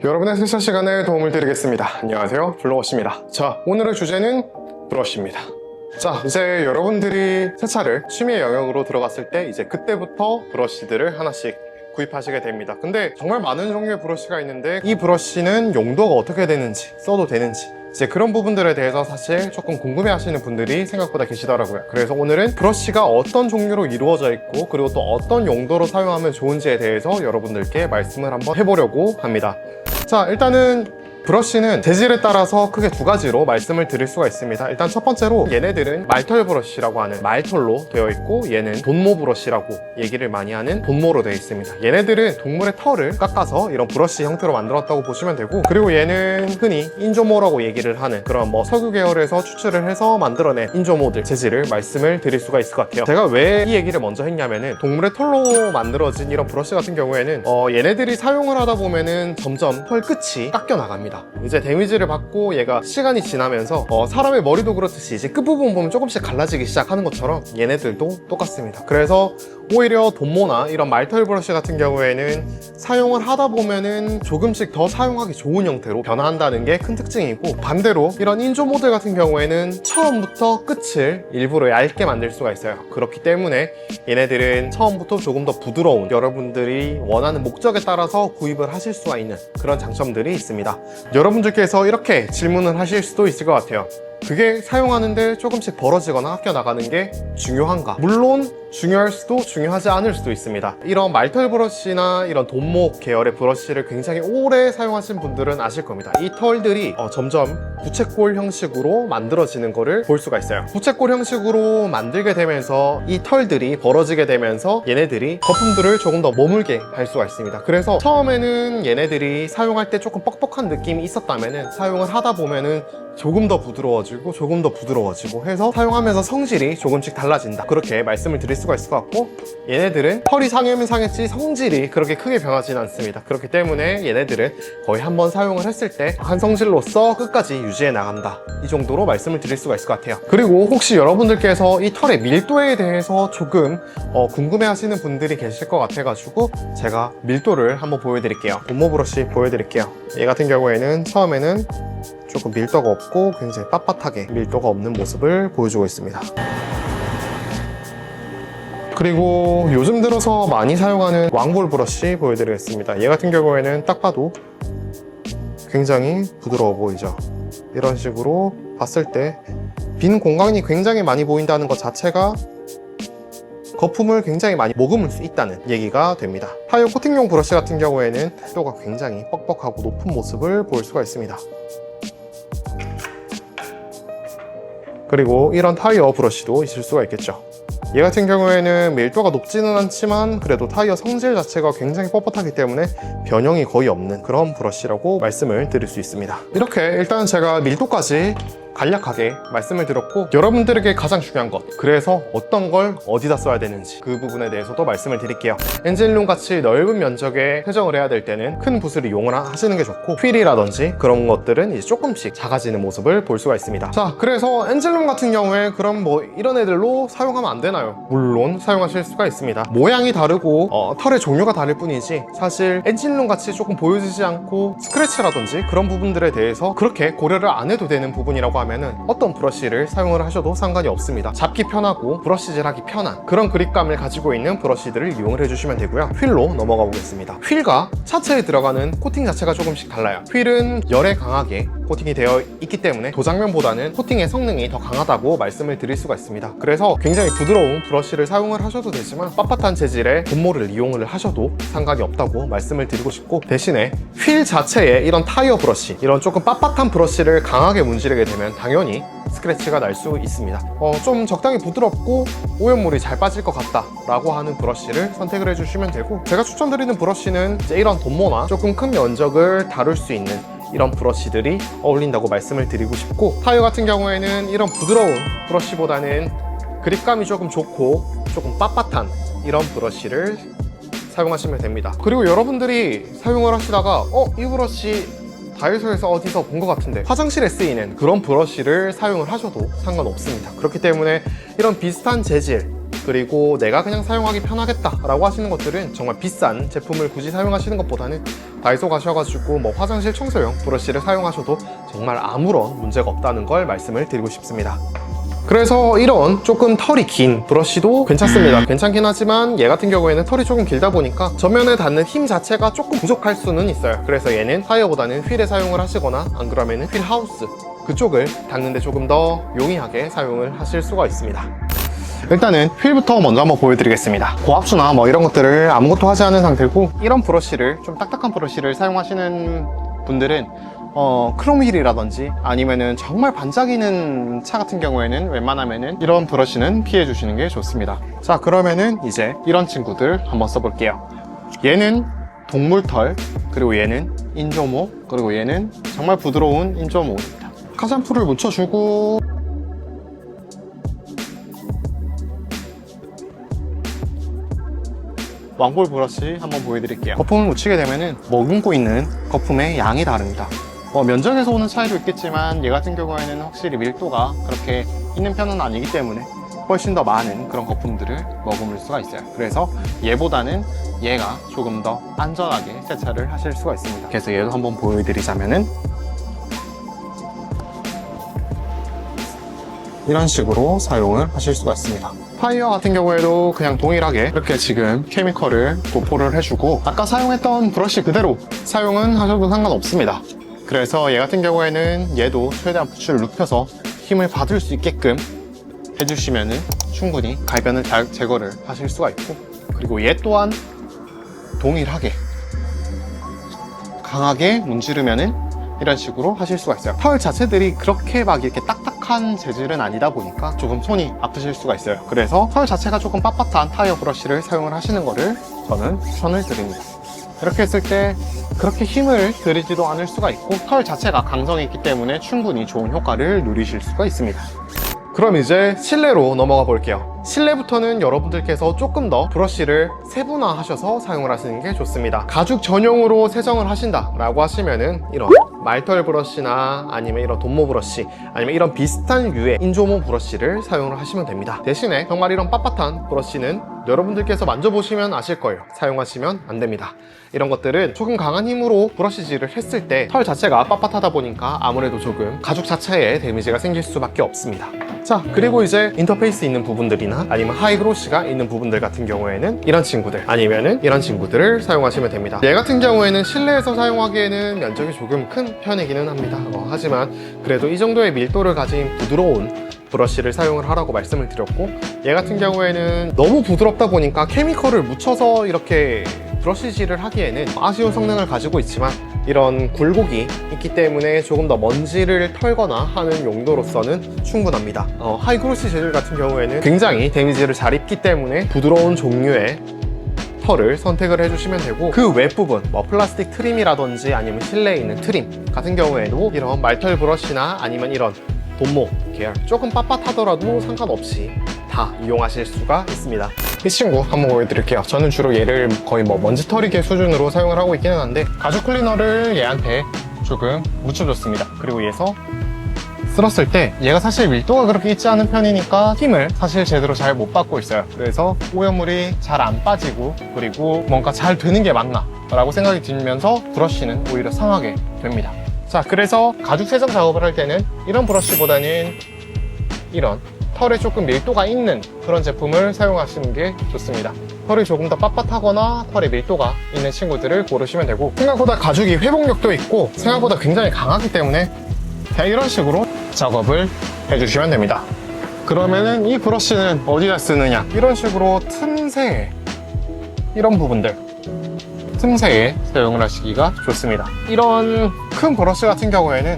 여러분의 세차 시간에 도움을 드리겠습니다. 안녕하세요, 블로워시입니다. 자, 오늘의 주제는 브러쉬입니다. 자, 이제 여러분들이 세차를 취미의 영역으로 들어갔을 때 이제 그때부터 브러쉬들을 하나씩 구입하시게 됩니다. 근데 정말 많은 종류의 브러쉬가 있는데 이 브러쉬는 용도가 어떻게 되는지, 써도 되는지 이제 그런 부분들에 대해서 사실 조금 궁금해 하시는 분들이 생각보다 계시더라고요. 그래서 오늘은 브러쉬가 어떤 종류로 이루어져 있고 그리고 또 어떤 용도로 사용하면 좋은지에 대해서 여러분들께 말씀을 한번 해보려고 합니다. 자, 일단은 브러쉬는 재질에 따라서 크게 두 가지로 말씀을 드릴 수가 있습니다. 일단 첫 번째로 얘네들은 말털 브러쉬라고 하는 말털로 되어 있고, 얘는 돈모 브러쉬라고 얘기를 많이 하는 돈모로 되어 있습니다. 얘네들은 동물의 털을 깎아서 이런 브러쉬 형태로 만들었다고 보시면 되고, 그리고 얘는 흔히 인조모라고 얘기를 하는 그런 석유 계열에서 추출을 해서 만들어낸 인조모들 재질을 말씀을 드릴 수가 있을 것 같아요. 제가 왜 이 얘기를 먼저 했냐면은 동물의 털로 만들어진 이런 브러쉬 같은 경우에는 얘네들이 사용을 하다 보면은 점점 털 끝이 깎여 나갑니다. 이제 데미지를 받고 얘가 시간이 지나면서 사람의 머리도 그렇듯이 이제 끝부분 보면 조금씩 갈라지기 시작하는 것처럼 얘네들도 똑같습니다. 그래서 오히려 돈모나 이런 말털 브러쉬 같은 경우에는 사용을 하다 보면은 조금씩 더 사용하기 좋은 형태로 변화한다는 게 큰 특징이고, 반대로 이런 인조모들 같은 경우에는 처음부터 끝을 일부러 얇게 만들 수가 있어요. 그렇기 때문에 얘네들은 처음부터 조금 더 부드러운, 여러분들이 원하는 목적에 따라서 구입을 하실 수가 있는 그런 장점들이 있습니다. 여러분들께서 이렇게 질문을 하실 수도 있을 것 같아요. 그게 사용하는데 조금씩 벌어지거나 깎여 나가는 게 중요한가? 물론 중요할 수도 중요하지 않을 수도 있습니다. 이런 말털 브러쉬나 이런 돈모 계열의 브러쉬를 굉장히 오래 사용하신 분들은 아실 겁니다. 이 털들이 점점 부채꼴 형식으로 만들어지는 거를 볼 수가 있어요. 부채꼴 형식으로 만들게 되면서 이 털들이 벌어지게 되면서 얘네들이 거품들을 조금 더 머물게 할 수가 있습니다. 그래서 처음에는 얘네들이 사용할 때 조금 뻑뻑한 느낌이 있었다면은 사용을 하다 보면은 조금 더 부드러워지고 조금 더 부드러워지고 해서 사용하면서 성질이 조금씩 달라진다, 그렇게 말씀을 드릴 수가 있을 것 같고, 얘네들은 털이 상하면 상했지 성질이 그렇게 크게 변하지는 않습니다. 그렇기 때문에 얘네들은 거의 한번 사용을 했을 때 한 성질로서 끝까지 유지해 나간다, 이 정도로 말씀을 드릴 수가 있을 것 같아요. 그리고 혹시 여러분들께서 이 털의 밀도에 대해서 조금 궁금해 하시는 분들이 계실 것 같아가지고 제가 밀도를 한번 보여드릴게요. 돈모 브러쉬 보여드릴게요. 얘 같은 경우에는 처음에는 조금 밀도가 없고 굉장히 빳빳하게 밀도가 없는 모습을 보여주고 있습니다. 그리고 요즘 들어서 많이 사용하는 왕볼 브러쉬 보여드리겠습니다. 얘 같은 경우에는 딱 봐도 굉장히 부드러워 보이죠. 이런 식으로 봤을 때 빈 공간이 굉장히 많이 보인다는 것 자체가 거품을 굉장히 많이 머금을 수 있다는 얘기가 됩니다. 타이어 코팅용 브러쉬 같은 경우에는 밀도가 굉장히 뻑뻑하고 높은 모습을 볼 수가 있습니다. 그리고 이런 타이어 브러쉬도 있을 수가 있겠죠. 얘 같은 경우에는 밀도가 높지는 않지만 그래도 타이어 성질 자체가 굉장히 뻣뻣하기 때문에 변형이 거의 없는 그런 브러쉬라고 말씀을 드릴 수 있습니다. 이렇게 일단 제가 밀도까지 간략하게 말씀을 드렸고, 여러분들에게 가장 중요한 것, 그래서 어떤 걸 어디다 써야 되는지 그 부분에 대해서도 말씀을 드릴게요. 엔진룸 같이 넓은 면적에 세정을 해야 될 때는 큰 붓을 이용을 하시는 게 좋고, 휠이라든지 그런 것들은 이제 조금씩 작아지는 모습을 볼 수가 있습니다. 자, 그래서 엔진룸 같은 경우에 그럼 이런 애들로 사용하면 안 되나요? 물론 사용하실 수가 있습니다. 모양이 다르고 털의 종류가 다를 뿐이지 사실 엔진룸 같이 조금 보여지지 않고 스크래치라든지 그런 부분들에 대해서 그렇게 고려를 안 해도 되는 부분이라고 하면 어떤 브러쉬를 사용을 하셔도 상관이 없습니다. 잡기 편하고 브러쉬질하기 편한 그런 그립감을 가지고 있는 브러쉬들을 이용을 해주시면 되고요. 휠로 넘어가 보겠습니다. 휠과 차체에 들어가는 코팅 자체가 조금씩 달라요. 휠은 열에 강하게 코팅이 되어 있기 때문에 도장면보다는 코팅의 성능이 더 강하다고 말씀을 드릴 수가 있습니다. 그래서 굉장히 부드러운 브러쉬를 사용을 하셔도 되지만 빳빳한 재질의 돈모를 이용을 하셔도 상관이 없다고 말씀을 드리고 싶고, 대신에 휠 자체에 이런 타이어 브러쉬, 이런 조금 빳빳한 브러쉬를 강하게 문지르게 되면 당연히 스크래치가 날 수 있습니다. 좀 적당히 부드럽고 오염물이 잘 빠질 것 같다 라고 하는 브러쉬를 선택을 해주시면 되고, 제가 추천드리는 브러쉬는 이제 이런 돈모나 조금 큰 면적을 다룰 수 있는 이런 브러쉬들이 어울린다고 말씀을 드리고 싶고, 타이어 같은 경우에는 이런 부드러운 브러쉬보다는 그립감이 조금 좋고 조금 빳빳한 이런 브러쉬를 사용하시면 됩니다. 그리고 여러분들이 사용을 하시다가 이 브러쉬 다이소에서 어디서 본 것 같은데, 화장실에 쓰이는 그런 브러쉬를 사용을 하셔도 상관없습니다. 그렇기 때문에 이런 비슷한 재질, 그리고 내가 그냥 사용하기 편하겠다 라고 하시는 것들은 정말 비싼 제품을 굳이 사용하시는 것보다는 다이소 가셔가지고 뭐 화장실 청소용 브러쉬를 사용하셔도 정말 아무런 문제가 없다는 걸 말씀을 드리고 싶습니다. 그래서 이런 조금 털이 긴 브러쉬도 괜찮습니다. 괜찮긴 하지만 얘 같은 경우에는 털이 조금 길다 보니까 전면에 닿는 힘 자체가 조금 부족할 수는 있어요. 그래서 얘는 타이어보다는 휠에 사용을 하시거나 안 그러면 휠 하우스 그쪽을 닦는데 조금 더 용이하게 사용을 하실 수가 있습니다. 일단은 휠부터 먼저 한번 보여드리겠습니다. 고압수나 뭐 이런 것들을 아무것도 하지 않은 상태고, 이런 브러쉬를 좀 딱딱한 브러쉬를 사용하시는 분들은 크롬 휠이라든지 아니면은 정말 반짝이는 차 같은 경우에는 웬만하면은 이런 브러쉬는 피해 주시는 게 좋습니다. 자, 그러면은 이제 이런 친구들 한번 써볼게요. 얘는 동물털, 그리고 얘는 인조모, 그리고 얘는 정말 부드러운 인조모입니다. 카샴푸를 묻혀주고 왕볼 브러쉬 한번 보여드릴게요. 거품을 묻히게 되면은 머금고 있는 거품의 양이 다릅니다. 면적에서 오는 차이도 있겠지만 얘 같은 경우에는 확실히 밀도가 그렇게 있는 편은 아니기 때문에 훨씬 더 많은 그런 거품들을 머금을 수가 있어요. 그래서 얘보다는 얘가 조금 더 안전하게 세차를 하실 수가 있습니다. 그래서 얘도 한번 보여드리자면은 이런 식으로 사용을 하실 수가 있습니다. 타이어 같은 경우에도 그냥 동일하게 이렇게 지금 케미컬을 도포를 해주고 아까 사용했던 브러쉬 그대로 사용은 하셔도 상관없습니다. 그래서 얘 같은 경우에는 얘도 최대한 부츠를 눕혀서 힘을 받을 수 있게끔 해주시면은 충분히 갈변을 잘 제거를 하실 수가 있고, 그리고 얘 또한 동일하게 강하게 문지르면은 이런 식으로 하실 수가 있어요. 털 자체들이 그렇게 막 이렇게 딱딱한 재질은 아니다 보니까 조금 손이 아프실 수가 있어요. 그래서 털 자체가 조금 빳빳한 타이어 브러쉬를 사용을 하시는 거를 저는 추천을 드립니다. 이렇게 했을 때 그렇게 힘을 들이지도 않을 수가 있고 털 자체가 강성이 있기 때문에 충분히 좋은 효과를 누리실 수가 있습니다. 그럼 이제 실내로 넘어가 볼게요. 실내부터는 여러분들께서 조금 더 브러쉬를 세분화하셔서 사용을 하시는 게 좋습니다. 가죽 전용으로 세정을 하신다 라고 하시면은 이런 말털 브러쉬나 아니면 이런 돈모 브러쉬 아니면 이런 비슷한 류의 인조모 브러쉬를 사용을 하시면 됩니다. 대신에 정말 이런 빳빳한 브러쉬는 여러분들께서 만져보시면 아실 거예요. 사용하시면 안 됩니다. 이런 것들은 조금 강한 힘으로 브러쉬질을 했을 때 털 자체가 빳빳하다 보니까 아무래도 조금 가죽 자체에 데미지가 생길 수밖에 없습니다. 자, 그리고 이제 인터페이스 있는 부분들이나 아니면 하이그로시가 있는 부분들 같은 경우에는 이런 친구들 아니면은 이런 친구들을 사용하시면 됩니다. 얘 같은 경우에는 실내에서 사용하기에는 면적이 조금 큰 편이기는 합니다. 하지만 그래도 이 정도의 밀도를 가진 부드러운 브러쉬를 사용을 하라고 말씀을 드렸고, 얘 같은 경우에는 너무 부드럽다 보니까 케미컬을 묻혀서 이렇게 브러쉬질을 하기에는 아쉬운 성능을 가지고 있지만 이런 굴곡이 있기 때문에 조금 더 먼지를 털거나 하는 용도로서는 충분합니다. 하이그로시 재질 같은 경우에는 굉장히 데미지를 잘 입기 때문에 부드러운 종류의 털을 선택을 해주시면 되고, 그 윗부분 플라스틱 트림이라든지 아니면 실내에 있는 트림 같은 경우에도 이런 말털 브러쉬나 아니면 이런 돈모 계열 조금 빳빳하더라도 상관없이 다 이용하실 수가 있습니다. 이 친구 한번 보여드릴게요. 저는 주로 얘를 거의 먼지 털이개 수준으로 사용을 하고 있기는 한데 가죽 클리너를 얘한테 조금 묻혀줬습니다. 그리고 얘에서 쓸었을 때 얘가 사실 밀도가 그렇게 있지 않은 편이니까 힘을 사실 제대로 잘 못 받고 있어요. 그래서 오염물이 잘 안 빠지고 그리고 뭔가 잘 되는 게 맞나 라고 생각이 들면서 브러쉬는 오히려 상하게 됩니다. 자, 그래서 가죽 세정 작업을 할 때는 이런 브러쉬보다는 이런 털에 조금 밀도가 있는 그런 제품을 사용하시는 게 좋습니다. 털이 조금 더 빳빳하거나 털에 밀도가 있는 친구들을 고르시면 되고, 생각보다 가죽이 회복력도 있고 생각보다 굉장히 강하기 때문에 그냥 이런 식으로 작업을 해주시면 됩니다. 그러면은 이 브러쉬는 어디다 쓰느냐, 이런 식으로 틈새에 이런 부분들 틈새에 사용을 하시기가 좋습니다. 이런 큰 브러쉬 같은 경우에는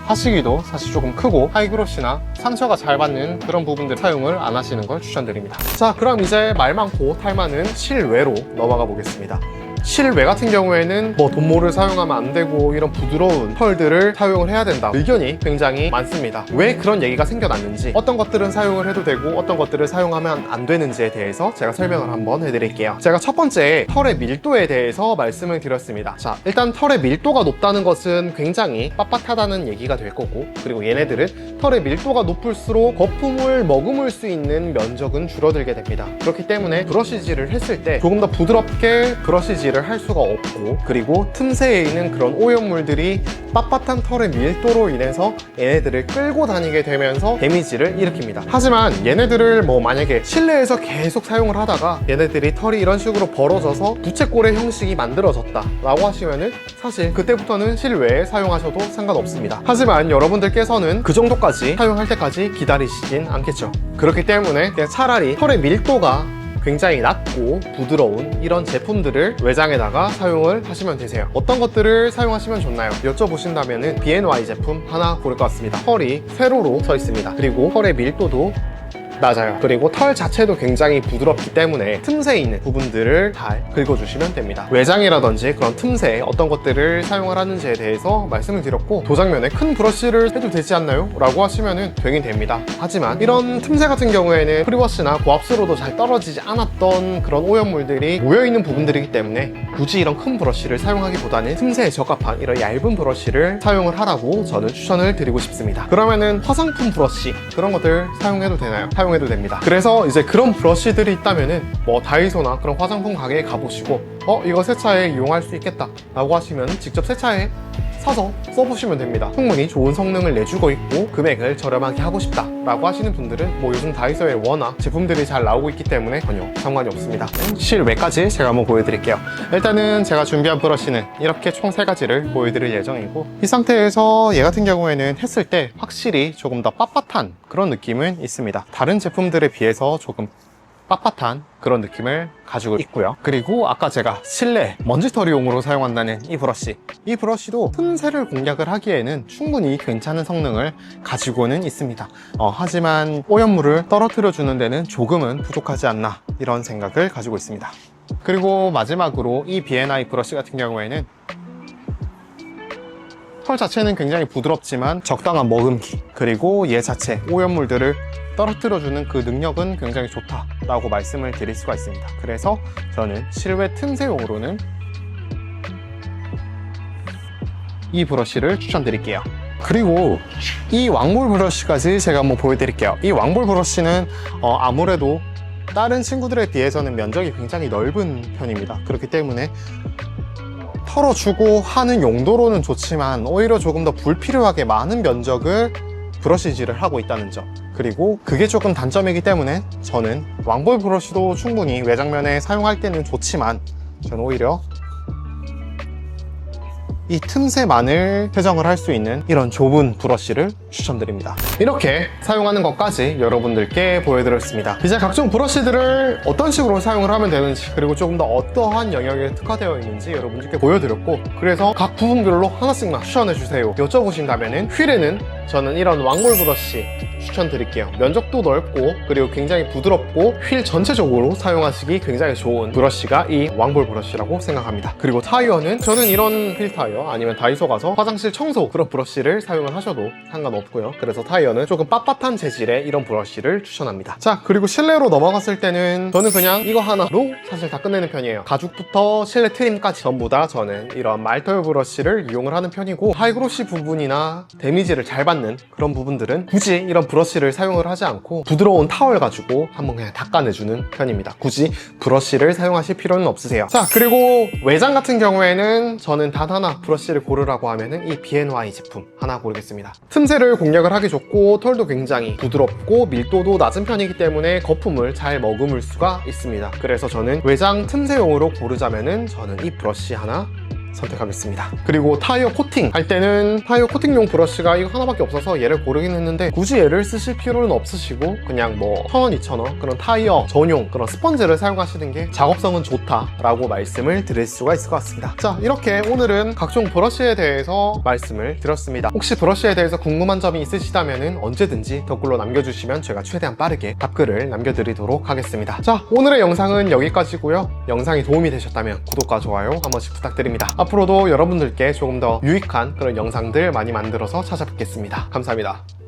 하시기도 사실 조금 크고 하이그로시나 상처가 잘 받는 그런 부분들 사용을 안 하시는 걸 추천드립니다. 자, 그럼 이제 말 많고 탈 많은 실외로 넘어가 보겠습니다. 실외 같은 경우에는 뭐 돈모를 사용하면 안 되고 이런 부드러운 털들을 사용을 해야 된다 의견이 굉장히 많습니다. 왜 그런 얘기가 생겨났는지, 어떤 것들은 사용을 해도 되고 어떤 것들을 사용하면 안 되는지에 대해서 제가 설명을 한번 해드릴게요. 제가 첫 번째 털의 밀도에 대해서 말씀을 드렸습니다. 자, 일단 털의 밀도가 높다는 것은 굉장히 빳빳하다는 얘기가 될 거고, 그리고 얘네들은 털의 밀도가 높을수록 거품을 머금을 수 있는 면적은 줄어들게 됩니다. 그렇기 때문에 브러쉬질을 했을 때 조금 더 부드럽게 브러쉬질을 할 수가 없고, 그리고 틈새에 있는 그런 오염물들이 빳빳한 털의 밀도로 인해서 얘네들을 끌고 다니게 되면서 데미지를 일으킵니다. 하지만 얘네들을 뭐 만약에 실내에서 계속 사용을 하다가 얘네들이 털이 이런 식으로 벌어져서 부채꼴의 형식이 만들어졌다 라고 하시면은 사실 그때부터는 실외에 사용하셔도 상관없습니다. 하지만 여러분들께서는 그 정도까지 사용할 때까지 기다리시진 않겠죠. 그렇기 때문에 그냥 차라리 털의 밀도가 굉장히 낮고 부드러운 이런 제품들을 외장에다가 사용을 하시면 되세요. 어떤 것들을 사용하시면 좋나요? 여쭤보신다면은 BNY 제품 하나 고를 것 같습니다. 털이 세로로 서 있습니다. 그리고 털의 밀도도 낮아요. 그리고 털 자체도 굉장히 부드럽기 때문에 틈새 있는 부분들을 잘 긁어주시면 됩니다. 외장이라든지 그런 틈새 어떤 것들을 사용을 하는지에 대해서 말씀을 드렸고, 도장면에 큰 브러쉬를 해도 되지 않나요? 라고 하시면 되긴 됩니다. 하지만 이런 틈새 같은 경우에는 프리워시나 고압수로도 잘 떨어지지 않았던 그런 오염물들이 모여있는 부분들이기 때문에 굳이 이런 큰 브러쉬를 사용하기보다는 틈새에 적합한 이런 얇은 브러쉬를 사용을 하라고 저는 추천을 드리고 싶습니다. 그러면은 화장품 브러쉬 그런 것들 사용해도 되나요? 사용해도 됩니다. 그래서 이제 그런 브러쉬들이 있다면은 뭐 다이소나 그런 화장품 가게에 가보시고 이거 세차에 이용할 수 있겠다 라고 하시면 직접 세차에 사서 써보시면 됩니다. 충분히 좋은 성능을 내주고 있고 금액을 저렴하게 하고 싶다 라고 하시는 분들은 뭐 요즘 다이소에 워낙 제품들이 잘 나오고 있기 때문에 전혀 상관이 없습니다. 실외까지 제가 한번 보여드릴게요. 일단은 제가 준비한 브러쉬는 이렇게 총 3가지를 보여드릴 예정이고, 이 상태에서 얘 같은 경우에는 했을 때 확실히 조금 더 빳빳한 그런 느낌은 있습니다. 다른 제품들에 비해서 조금 빳빳한 그런 느낌을 가지고 있고요. 그리고 아까 제가 실내 먼지털이용으로 사용한다는 이 브러쉬도 틈새를 공략을 하기에는 충분히 괜찮은 성능을 가지고는 있습니다. 하지만 오염물을 떨어뜨려 주는 데는 조금은 부족하지 않나 이런 생각을 가지고 있습니다. 그리고 마지막으로 이 BNI 브러쉬 같은 경우에는 털 자체는 굉장히 부드럽지만 적당한 머금기, 그리고 얘 자체 오염물들을 떨어뜨려주는 그 능력은 굉장히 좋다라고 말씀을 드릴 수가 있습니다. 그래서 저는 실외 틈새용으로는 이 브러쉬를 추천드릴게요. 그리고 이 왕볼 브러쉬까지 제가 한번 보여드릴게요. 이 왕볼 브러쉬는 아무래도 다른 친구들에 비해서는 면적이 굉장히 넓은 편입니다. 그렇기 때문에 털어주고 하는 용도로는 좋지만 오히려 조금 더 불필요하게 많은 면적을 브러쉬질을 하고 있다는 점, 그리고 그게 조금 단점이기 때문에 저는 왕볼 브러쉬도 충분히 외장면에 사용할 때는 좋지만 저는 오히려 이 틈새만을 세정을 할 수 있는 이런 좁은 브러쉬를 추천드립니다. 이렇게 사용하는 것까지 여러분들께 보여드렸습니다. 이제 각종 브러쉬들을 어떤 식으로 사용을 하면 되는지, 그리고 조금 더 어떠한 영역에 특화되어 있는지 여러분들께 보여드렸고, 그래서 각 부분별로 하나씩만 추천해주세요 여쭤보신다면은 휠에는 저는 이런 왕볼 브러쉬 추천드릴게요. 면적도 넓고 그리고 굉장히 부드럽고 휠 전체적으로 사용하시기 굉장히 좋은 브러쉬가 이 왕볼 브러쉬라고 생각합니다. 그리고 타이어는 저는 이런 휠 타이어 아니면 다이소 가서 화장실 청소 그런 브러쉬를 사용을 하셔도 상관없고요. 그래서 타이어는 조금 빳빳한 재질의 이런 브러쉬를 추천합니다. 자, 그리고 실내로 넘어갔을 때는 저는 그냥 이거 하나로 사실 다 끝내는 편이에요. 가죽부터 실내 트림까지 전부 다 저는 이런 말털 브러쉬를 이용을 하는 편이고, 하이그로시 부분이나 데미지를 잘 받는 그런 부분들은 굳이 이런 브러쉬를 사용을 하지 않고 부드러운 타월 가지고 한번 그냥 닦아내주는 편입니다. 굳이 브러쉬를 사용하실 필요는 없으세요. 자, 그리고 외장 같은 경우에는 저는 단 하나 브러쉬를 고르라고 하면은 이 BNY 제품 하나 고르겠습니다. 틈새를 공략을 하기 좋고 털도 굉장히 부드럽고 밀도도 낮은 편이기 때문에 거품을 잘 머금을 수가 있습니다. 그래서 저는 외장 틈새용으로 고르자면은 저는 이 브러쉬 하나 선택하겠습니다. 그리고 타이어 코팅 할 때는 타이어 코팅용 브러쉬가 이거 하나밖에 없어서 얘를 고르긴 했는데 굳이 얘를 쓰실 필요는 없으시고 그냥 뭐 1,000원, 2,000원 그런 타이어 전용 그런 스펀지를 사용하시는 게 작업성은 좋다라고 말씀을 드릴 수가 있을 것 같습니다. 자, 이렇게 오늘은 각종 브러쉬에 대해서 말씀을 드렸습니다. 혹시 브러쉬에 대해서 궁금한 점이 있으시다면 언제든지 댓글로 남겨주시면 제가 최대한 빠르게 답글을 남겨드리도록 하겠습니다. 자, 오늘의 영상은 여기까지고요. 영상이 도움이 되셨다면 구독과 좋아요 한 번씩 부탁드립니다. 앞으로도 여러분들께 조금 더 유익한 그런 영상들 많이 만들어서 찾아뵙겠습니다. 감사합니다.